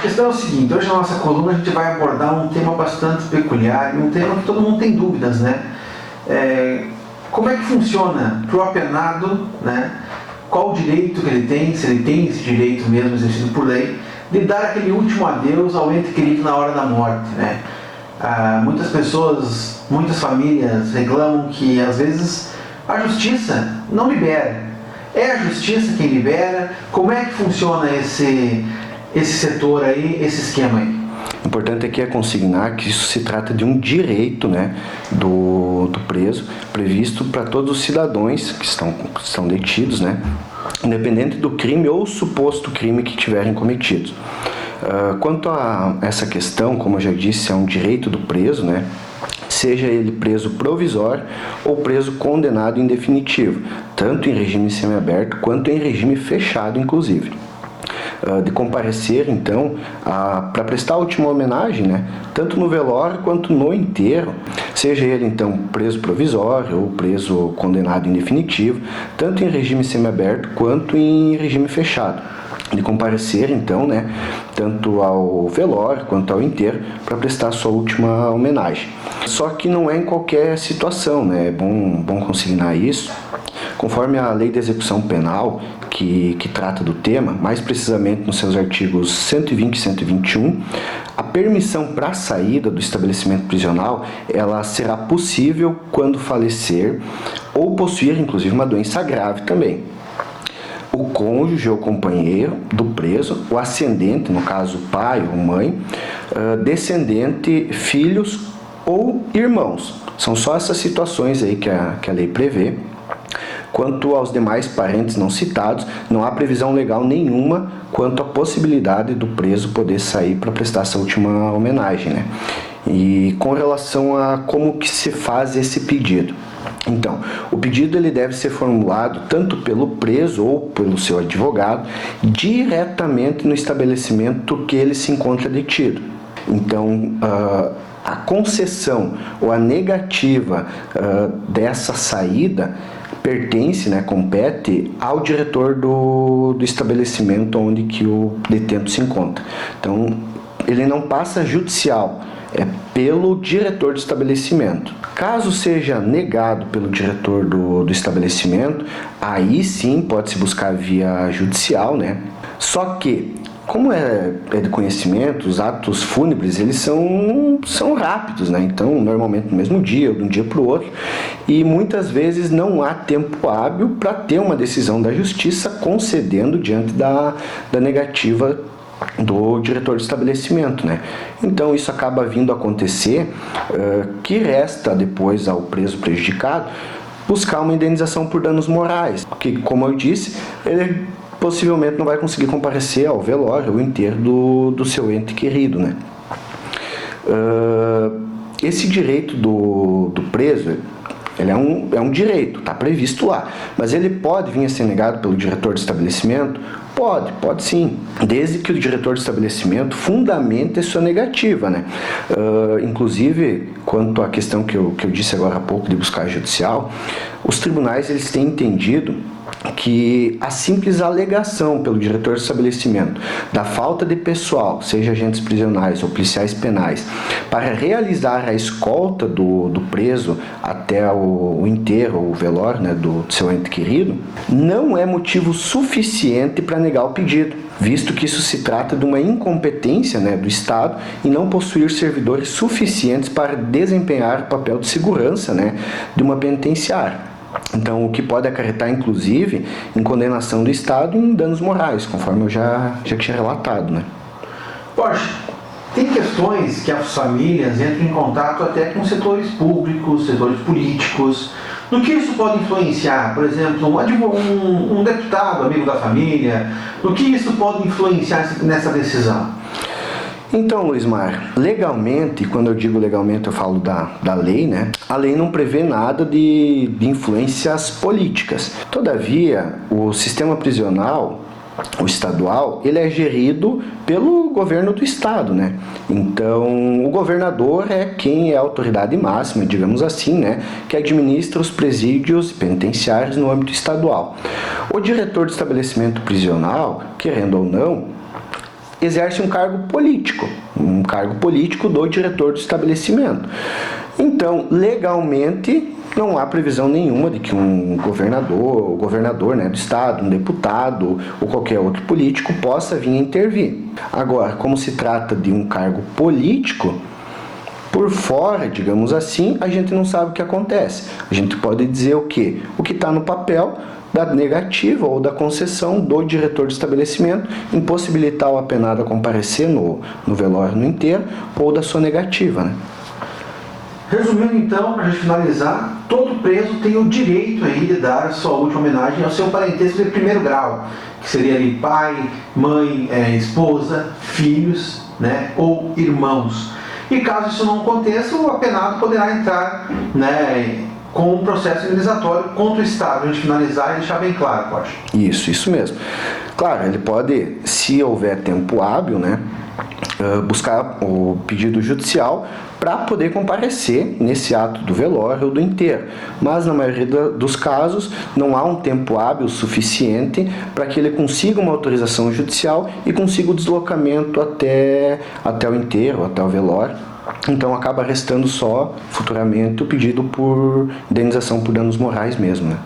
a questão é o seguinte, hoje na nossa coluna a gente vai abordar um tema bastante peculiar, um tema que todo mundo tem dúvidas, né? Como é que funciona para o apenado, né? Qual o direito que ele tem, se ele tem esse direito mesmo exercido por lei, de dar aquele último adeus ao ente querido na hora da morte, né? Muitas pessoas, muitas famílias reclamam que às vezes a justiça não libera. É a justiça quem libera? Como é que funciona esse setor aí, esse esquema aí? O importante aqui é consignar que isso se trata de um direito, né, do preso, previsto para todos os cidadãos que estão detidos, né, independente do crime ou suposto crime que tiverem cometido. Quanto a essa questão, como eu já disse, é um direito do preso, né, seja ele preso provisório ou preso condenado em definitivo, tanto em regime semiaberto quanto em regime fechado, inclusive. De comparecer, então, para prestar a última homenagem, né, tanto no velório quanto no enterro, seja ele, então, preso provisório ou preso condenado em definitivo, tanto em regime semiaberto quanto em regime fechado. De comparecer, então, né, tanto ao velório quanto ao enterro, para prestar sua última homenagem. Só que não é em qualquer situação, né, é bom consignar isso. Conforme a Lei de Execução Penal, que trata do tema, mais precisamente nos seus artigos 120 e 121, a permissão para a saída do estabelecimento prisional, ela será possível quando falecer ou possuir, inclusive, uma doença grave também. O cônjuge ou companheiro do preso, o ascendente, no caso pai ou mãe, descendente, filhos ou irmãos. São só essas situações aí que a lei prevê. Quanto aos demais parentes não citados, não há previsão legal nenhuma quanto à possibilidade do preso poder sair para prestar essa última homenagem, né? E com relação a como que se faz esse pedido. Então, o pedido ele deve ser formulado tanto pelo preso ou pelo seu advogado diretamente no estabelecimento que ele se encontra detido. Então, a concessão ou a negativa dessa saída pertence, né, compete ao diretor do estabelecimento onde que o detento se encontra. Então, ele não passa judicial, é pelo diretor do estabelecimento. Caso seja negado pelo diretor do estabelecimento, aí sim pode-se buscar via judicial, né? Só que, como é de conhecimento, os atos fúnebres, eles são rápidos, né? Então, normalmente no mesmo dia, ou de um dia para o outro, e muitas vezes não há tempo hábil para ter uma decisão da justiça concedendo diante da negativa do diretor do estabelecimento, né? Então, isso acaba vindo a acontecer, que resta depois ao preso prejudicado buscar uma indenização por danos morais, porque, como eu disse, ele possivelmente não vai conseguir comparecer ao velório ou enterro do seu ente querido, né? Esse direito do preso, ele é um direito, está previsto lá, mas ele pode vir a ser negado pelo diretor do estabelecimento? Pode sim, desde que o diretor do estabelecimento fundamente a sua negativa, né? Inclusive, quanto à questão que eu disse agora há pouco de buscar judicial, os tribunais eles têm entendido que a simples alegação pelo diretor do estabelecimento da falta de pessoal, seja agentes prisionais ou policiais penais, para realizar a escolta do preso até o enterro ou o velório, né, do seu ente querido, não é motivo suficiente para negar o pedido, visto que isso se trata de uma incompetência, né, do Estado em não possuir servidores suficientes para desempenhar o papel de segurança, né, de uma penitenciária. Então, o que pode acarretar, inclusive, em condenação do Estado e em danos morais, conforme eu já tinha relatado, né? Poxa, tem questões que as famílias entram em contato até com setores públicos, setores políticos. No que isso pode influenciar? Por exemplo, um deputado, amigo da família, no que isso pode influenciar nessa decisão? Então, Luizmar, legalmente, quando eu digo legalmente eu falo da lei, né? A lei não prevê nada de influências políticas. Todavia, o sistema prisional, o estadual, ele é gerido pelo governo do estado, né? Então, o governador é quem é a autoridade máxima, digamos assim, né? Que administra os presídios penitenciários no âmbito estadual. O diretor do estabelecimento prisional, querendo ou não, exerce um cargo político do diretor do estabelecimento. Então, legalmente, não há previsão nenhuma de que um governador, né, do estado, um deputado ou qualquer outro político possa vir a intervir. Agora, como se trata de um cargo político, por fora, digamos assim, a gente não sabe o que acontece. A gente pode dizer o quê? O que está no papel da negativa ou da concessão do diretor do estabelecimento, impossibilitar o apenado a comparecer no velório, no enterro, ou da sua negativa, né? Resumindo então, para a gente finalizar, todo preso tem o direito aí de dar a sua última homenagem ao seu parentesco de primeiro grau, que seria ali pai, mãe, esposa, filhos, né, ou irmãos. E caso isso não aconteça, o apenado poderá entrar, né, com um processo indenizatório contra o Estado. A gente finalizar e deixar bem claro, Porsche. Isso mesmo. Claro, ele pode, se houver tempo hábil, né, buscar o pedido judicial para poder comparecer nesse ato do velório ou do enterro. Mas, na maioria dos casos, não há um tempo hábil suficiente para que ele consiga uma autorização judicial e consiga o deslocamento até o enterro, até o velório. Então, acaba restando só, futuramente, o pedido por indenização por danos morais mesmo, né?